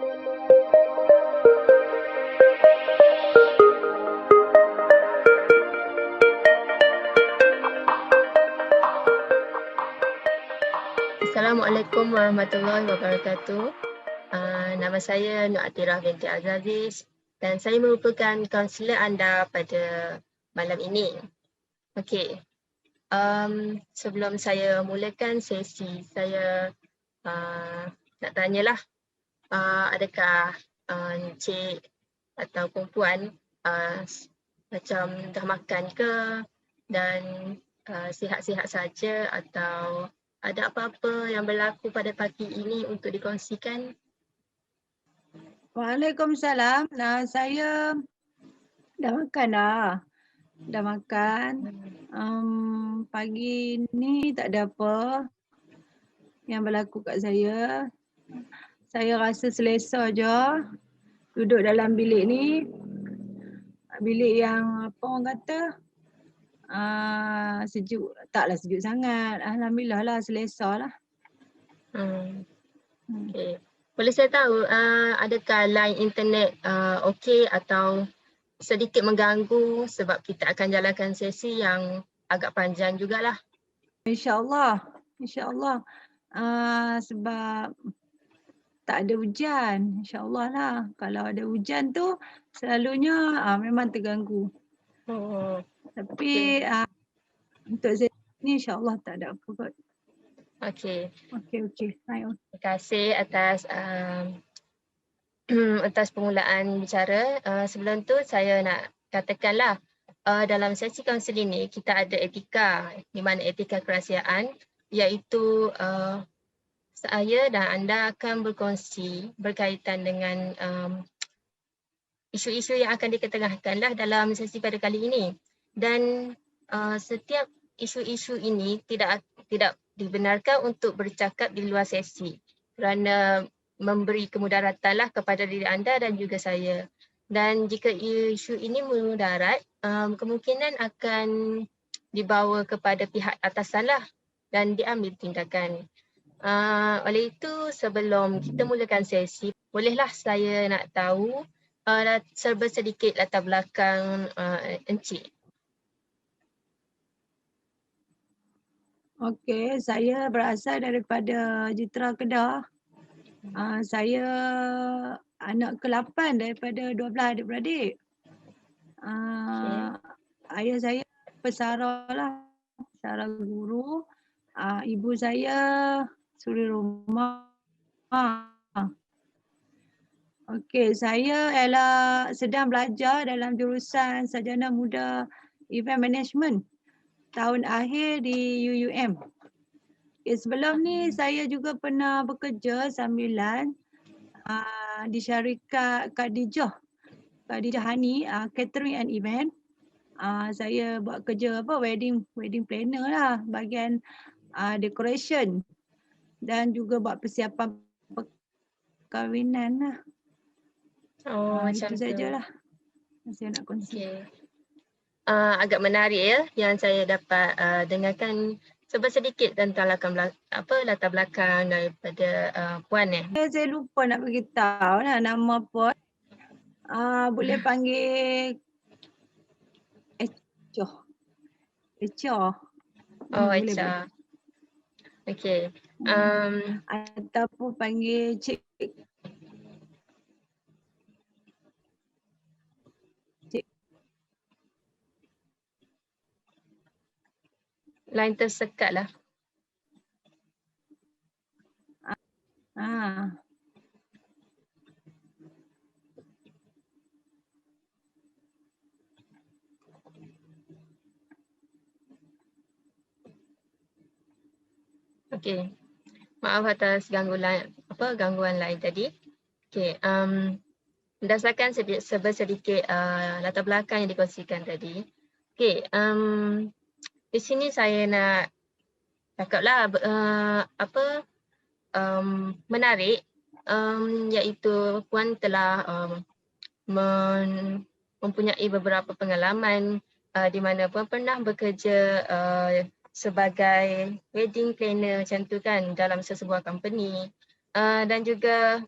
Assalamualaikum warahmatullahi wabarakatuh. Nama saya Nur Atirah binti Azaziz dan saya merupakan kaunselor anda pada malam ini. Okey, sebelum saya mulakan sesi, saya nak tanyalah, adakah encik ataupun puan macam dah makan ke dan sihat-sihat saja atau ada apa-apa yang berlaku pada pagi ini untuk dikongsikan? Waalaikumsalam. Nah, saya dah makan dah. Dah makan. Pagi ni tak ada apa yang berlaku kat saya. Saya rasa selesa je duduk dalam bilik ni. Bilik yang apa orang kata sejuk. Taklah sejuk sangat. Alhamdulillah lah, selesa lah. Okay. Boleh saya tahu adakah line internet okey atau sedikit mengganggu sebab kita akan jalankan sesi yang agak panjang jugalah. InsyaAllah. InsyaAllah. Sebab tak ada hujan. InsyaAllah lah. Kalau ada hujan tu selalunya memang terganggu. Tapi untuk sesi ni insyaAllah tak ada apa kot. Okey. Okey. Baik. Terima kasih atas atas permulaan bicara. Sebelum tu saya nak katakanlah dalam sesi kaunseling ni kita ada etika, di mana etika kerahsiaan iaitu saya dan anda akan berkongsi berkaitan dengan isu-isu yang akan diketengahkanlah dalam sesi pada kali ini. Dan setiap isu-isu ini tidak dibenarkan untuk bercakap di luar sesi kerana memberi kemudaratkanlah kepada diri anda dan juga saya. Dan jika isu ini mudarat, kemungkinan akan dibawa kepada pihak atasanlah dan diambil tindakan. Oleh itu, sebelum kita mulakan sesi, bolehlah saya nak tahu serba sedikit latar belakang encik. Okey, saya berasal daripada Jitra Kedah. Saya anak ke-8 daripada 12 adik-beradik. Ayah saya pesara lah, pesara guru. Ibu saya suri rumah. Okey, saya ialah sedang belajar dalam jurusan Sarjana Muda Event Management tahun akhir di UUM. Okay, sebelum ni saya juga pernah bekerja sambilan di syarikat Khadijah Hani, catering and event. Saya buat kerja wedding planner lah, bahagian decoration dan juga buat persiapan perkahwinan lah. Itu sajalah saya nak kongsi. Okay. Agak menarik ya yang saya dapat dengarkan sedikit tentang latar belakang daripada puan . Saya lupa nak beritahu lah nama puan. Boleh panggil Echa. Echa. Okey. Ataupun panggil Cik. Line tersekat lah. Okey. Maaf atas gangguan lain tadi. Okey, berdasarkan sedikit latar belakang yang dikongsikan tadi. Okey, di sini saya nak cakaplah menarik iaitu puan telah mempunyai beberapa pengalaman di mana puan pernah bekerja sebagai wedding planner macam tu kan dalam sesebuah company dan juga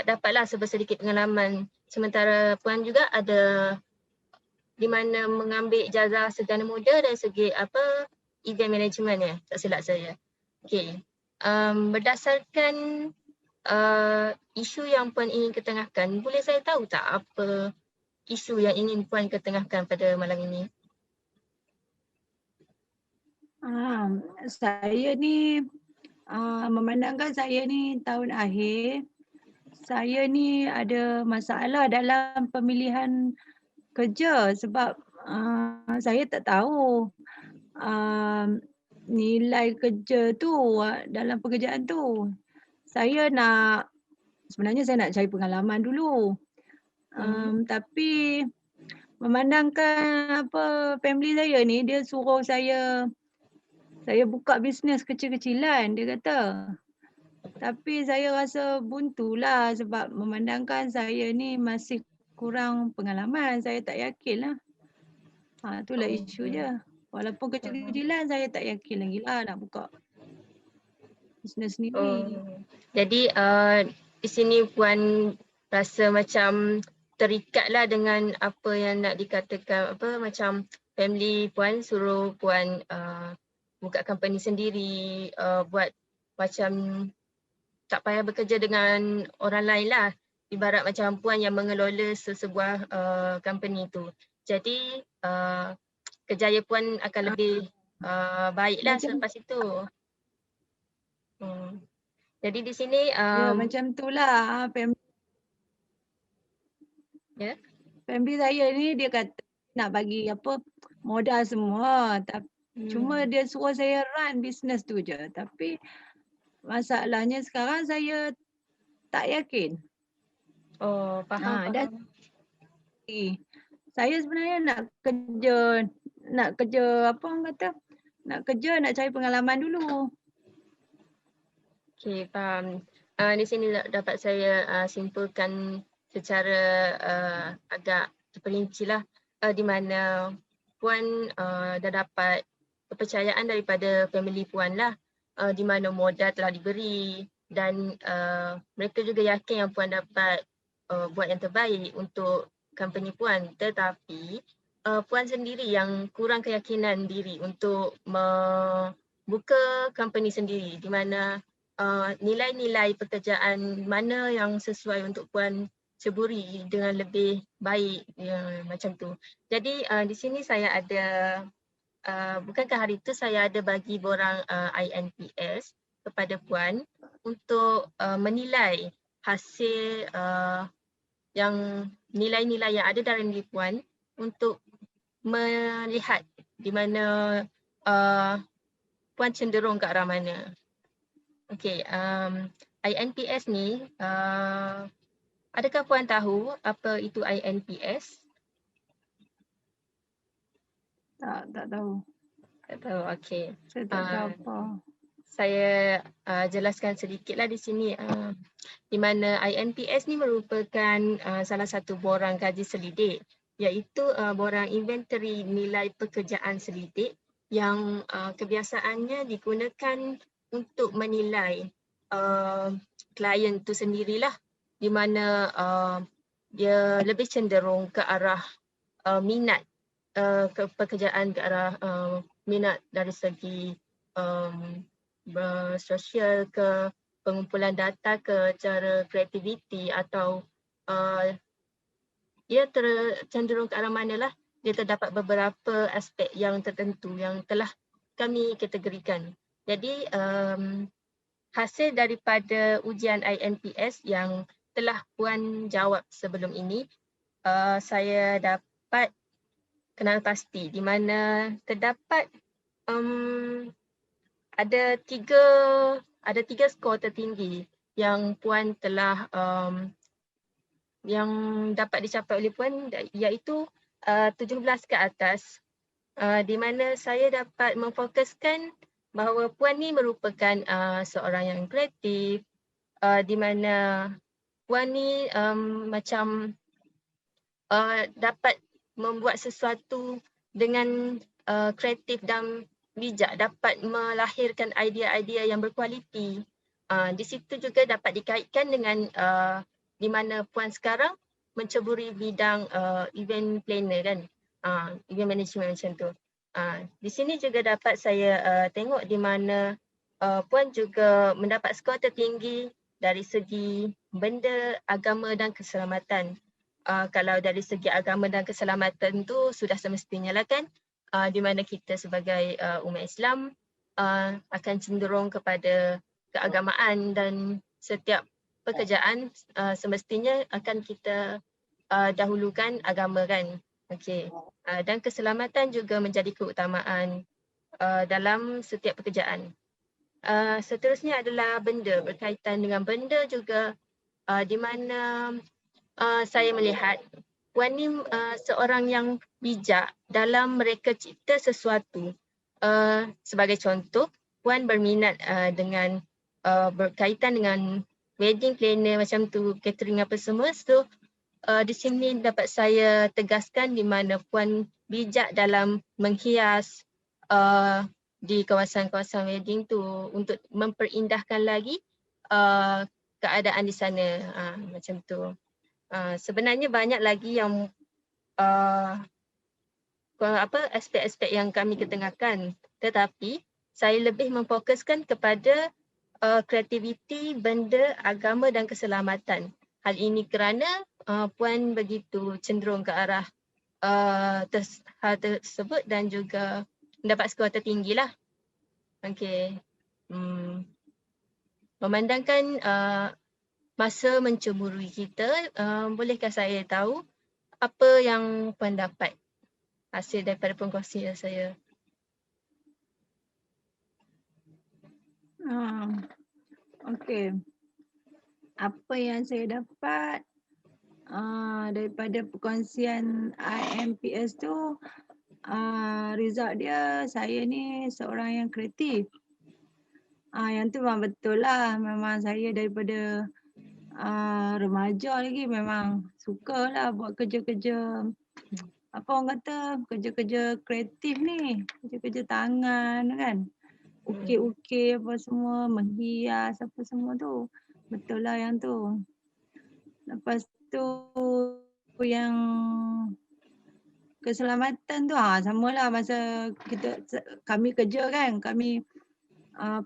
dapatlah sedikit pengalaman. Sementara puan juga ada di mana mengambil ijazah Sarjana Muda dari segi event management ya, tak silap saya. Okey. Berdasarkan isu yang puan ingin ketengahkan, boleh saya tahu tak apa isu yang ingin puan ketengahkan pada malam ini? Saya ni memandangkan saya ni tahun akhir, saya ni ada masalah dalam pemilihan kerja sebab saya tak tahu nilai kerja tu dalam pekerjaan tu. Sebenarnya saya nak cari pengalaman dulu. Tapi memandangkan family saya ni, dia suruh saya buka bisnes kecil-kecilan, dia kata. Tapi saya rasa buntulah sebab memandangkan saya ni masih kurang pengalaman, saya tak yakin lah. Itulah isu je. Walaupun kecil-kecilan, saya tak yakin lagi lah nak buka bisnes sendiri. Jadi di sini puan rasa macam terikatlah dengan apa yang nak dikatakan macam family puan suruh puan buka company sendiri, buat macam tak payah bekerja dengan orang lain lah. Ibarat macam puan yang mengelola sesebuah company tu. Jadi kerjaya puan akan lebih baiklah selepas itu. Jadi di sini macam itulah family saya ni dia kata nak bagi modal semua, cuma dia suruh saya run bisnes tu je. Tapi masalahnya sekarang saya tak yakin. Faham. Dan saya sebenarnya nak kerja nak cari pengalaman dulu. Okey, faham. Di sini dapat saya simpulkan secara agak terperinci lah di mana puan dah dapat kepercayaan daripada family puan lah, di mana modal telah diberi dan mereka juga yakin yang puan dapat buat yang terbaik untuk company puan, tetapi puan sendiri yang kurang keyakinan diri untuk membuka company sendiri, di mana nilai-nilai pekerjaan mana yang sesuai untuk puan ceburi dengan lebih baik macam tu. Jadi di sini saya ada bukankah hari tu saya ada bagi borang INPS kepada puan untuk menilai hasil yang nilai-nilai yang ada dalam diri puan untuk melihat di mana puan cenderung ke arah mana. Okey, INPS ni, adakah puan tahu apa itu INPS? Tak tahu. Tak tahu, okey. Saya tak tahu apa. Saya jelaskan sedikitlah di sini. Di mana INPS ni merupakan salah satu borang gaji selidik, iaitu borang inventory nilai pekerjaan selidik yang kebiasaannya digunakan untuk menilai klien tu sendirilah, di mana dia lebih cenderung ke arah minat ke pekerjaan, ke arah minat dari segi sosial ke pengumpulan data ke cara kreativiti atau dia cenderung ke arah manalah. Dia terdapat beberapa aspek yang tertentu yang telah kami kategorikan. Jadi hasil daripada ujian INPS yang telah puan jawab sebelum ini, saya dapat kenal pasti di mana terdapat ada tiga skor tertinggi yang puan telah yang dapat dicapai oleh puan, iaitu 17 ke atas, di mana saya dapat memfokuskan bahawa puan ni merupakan seorang yang kreatif, di mana puan ni macam dapat membuat sesuatu dengan kreatif dan bijak, dapat melahirkan idea-idea yang berkualiti Di situ juga dapat dikaitkan dengan di mana Puan sekarang menceburi bidang event planner kan, event management macam tu. Di sini juga dapat saya tengok di mana Puan juga mendapat skor tertinggi dari segi benda, agama dan keselamatan. Kalau dari segi agama dan keselamatan tu sudah semestinya lah kan, di mana kita sebagai umat Islam akan cenderung kepada keagamaan dan setiap pekerjaan semestinya akan kita dahulukan agama kan. Okey. Dan keselamatan juga menjadi keutamaan dalam setiap pekerjaan. Seterusnya adalah benda, berkaitan dengan benda juga di mana saya melihat Puan ni seorang yang bijak dalam mereka cipta sesuatu. Sebagai contoh, Puan berminat dengan berkaitan dengan wedding planner macam tu, catering apa semua. So di sini dapat saya tegaskan di mana Puan bijak dalam menghias di kawasan-kawasan wedding tu untuk memperindahkan lagi keadaan di sana, macam tu. Sebenarnya banyak lagi yang aspek-aspek yang kami ketengahkan, tetapi saya lebih memfokuskan kepada kreativiti, benda, agama dan keselamatan. Hal ini kerana Puan begitu cenderung ke arah hal tersebut dan juga mendapat skor tertinggi lah. Okey. Memandangkan masa mencemburui kita, bolehkah saya tahu apa yang Puan dapat hasil daripada perkongsian saya? Okey. Apa yang saya dapat daripada perkongsian IMPS tu, result dia saya ni seorang yang kreatif. Yang tu memang betul lah, memang saya daripada remaja lagi memang sukalah buat kerja-kerja, apa orang kata, kerja-kerja kreatif ni, kerja-kerja tangan kan. Ukir-ukir apa semua, menghias apa semua tu. Betul lah yang tu. Lepas tu yang keselamatan tu samalah masa kami kerja kan, kami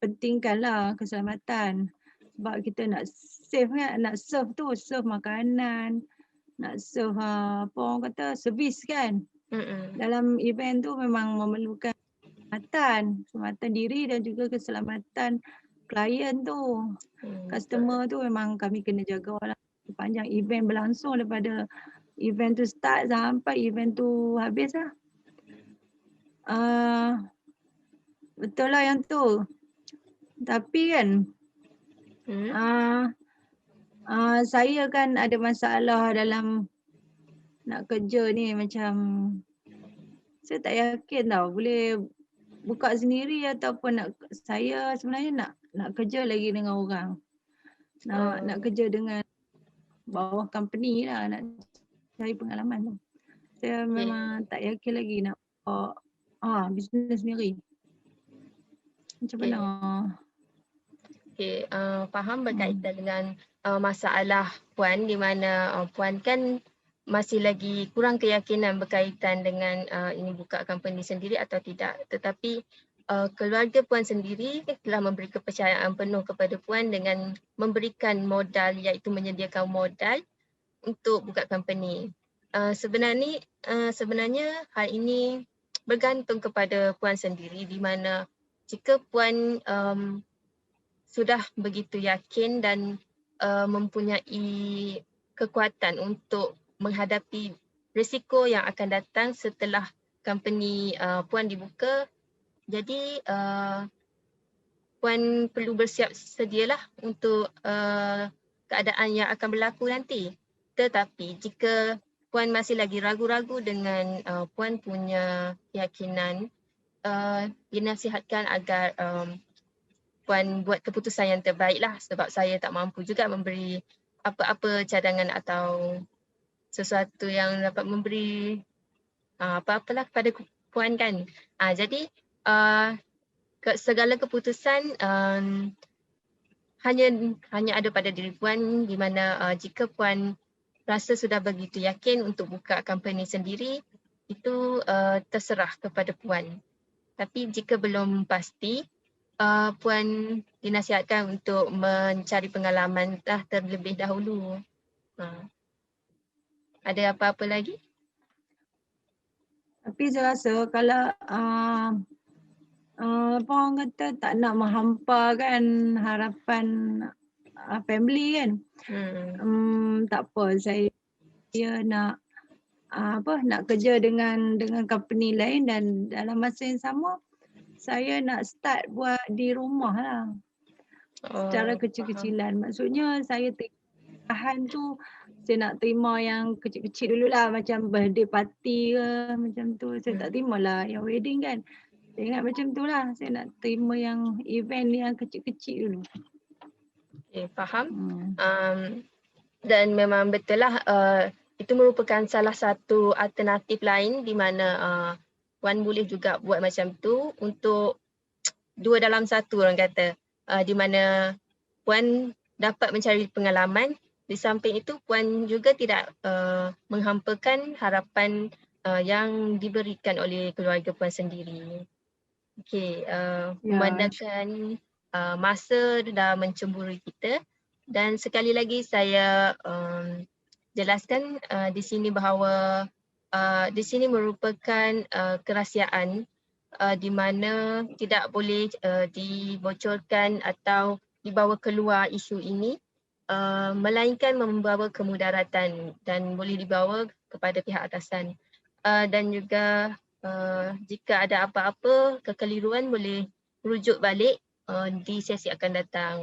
pentingkanlah keselamatan sebab kita nak save kan, nak serve makanan, nak serve apa orang kata, servis kan. Dalam event tu memang memerlukan keselamatan diri dan juga keselamatan klien tu, customer tu memang kami kena jagalah sepanjang event berlangsung, daripada event tu start sampai event tu habis lah. Betul lah yang tu. Tapi kan saya kan ada masalah dalam nak kerja ni, macam saya tak yakin tau boleh buka sendiri ataupun saya sebenarnya nak kerja lagi dengan orang. Nak kerja dengan bawah company lah, nak cari pengalaman tu. Saya memang tak yakin lagi nak buat bisnes sendiri. Macam mana? Faham berkaitan dengan masalah Puan di mana Puan kan masih lagi kurang keyakinan berkaitan dengan ini buka company sendiri atau tidak. Tetapi keluarga Puan sendiri telah memberi kepercayaan penuh kepada Puan dengan memberikan modal, iaitu menyediakan modal untuk buka company. Sebenarnya hal ini bergantung kepada Puan sendiri, di mana jika Puan sudah begitu yakin dan mempunyai kekuatan untuk menghadapi risiko yang akan datang setelah company Puan dibuka, jadi Puan perlu bersiap sedialah untuk keadaan yang akan berlaku nanti. Tetapi jika Puan masih lagi ragu-ragu dengan Puan punya keyakinan, dinasihatkan agar Puan buat keputusan yang terbaik lah, sebab saya tak mampu juga memberi apa-apa cadangan atau sesuatu yang dapat memberi apa-apalah kepada Puan kan. Jadi segala keputusan hanya ada pada diri Puan, di mana jika Puan rasa sudah begitu yakin untuk buka company sendiri, itu terserah kepada Puan. Tapi jika belum pasti, Puan dinasihatkan untuk mencari pengalaman terlebih dahulu. Ada apa-apa lagi? Tapi saya rasa kalau apa orang kata tak nak menghampakan harapan family kan. Tak apa, saya nak nak kerja dengan company lain dan dalam masa yang sama saya nak start buat di rumah lah. Secara kecil-kecilan. Maksudnya saya tahan tu saya nak terima yang kecil-kecil dululah, macam birthday party ke macam tu. Saya tak terima lah yang wedding kan. Saya ingat macam tu lah. Saya nak terima yang event yang kecil-kecil dulu. Okay, faham. Dan memang betul lah, itu merupakan salah satu alternatif lain di mana Puan boleh juga buat macam tu untuk 2 dalam 1 orang kata. Di mana Puan dapat mencari pengalaman, di samping itu Puan juga tidak menghampakan harapan yang diberikan oleh keluarga Puan sendiri. Okey, memandangkan masa dah mencemburi kita, dan sekali lagi saya jelaskan di sini bahawa di sini merupakan kerahsiaan di mana tidak boleh dibocorkan atau dibawa keluar isu ini, melainkan membawa kemudaratan dan boleh dibawa kepada pihak atasan. Dan juga jika ada apa-apa kekeliruan boleh rujuk balik di sesi akan datang.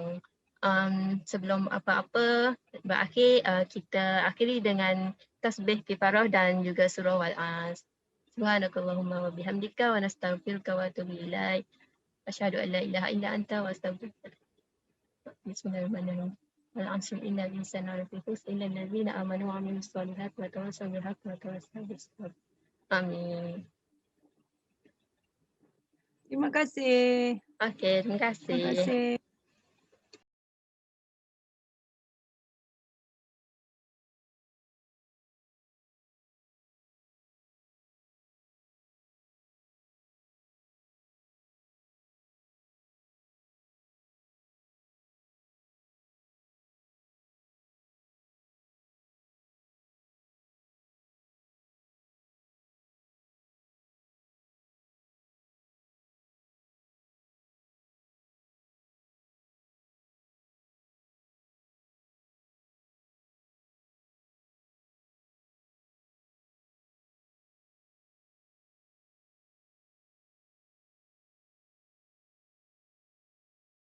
Sebelum apa-apa berakhir, kita akhiri dengan tasbih kifarah dan juga surah Wal-As. Subhanakallahumma wa bihamdika wa nastaghfiruka wa atubu ilaik. Asyhadu an la ilaha illa anta wa astaghfiruka. Bismillahirrahmanirrahim. Wal-'asri innal insana lafi khusr illa allazina amanu wa 'amilus solihati wa tawassaw bil haqqi wa tawassaw bis sabr. Amin. Terima kasih. Okey, terima kasih. Terima kasih.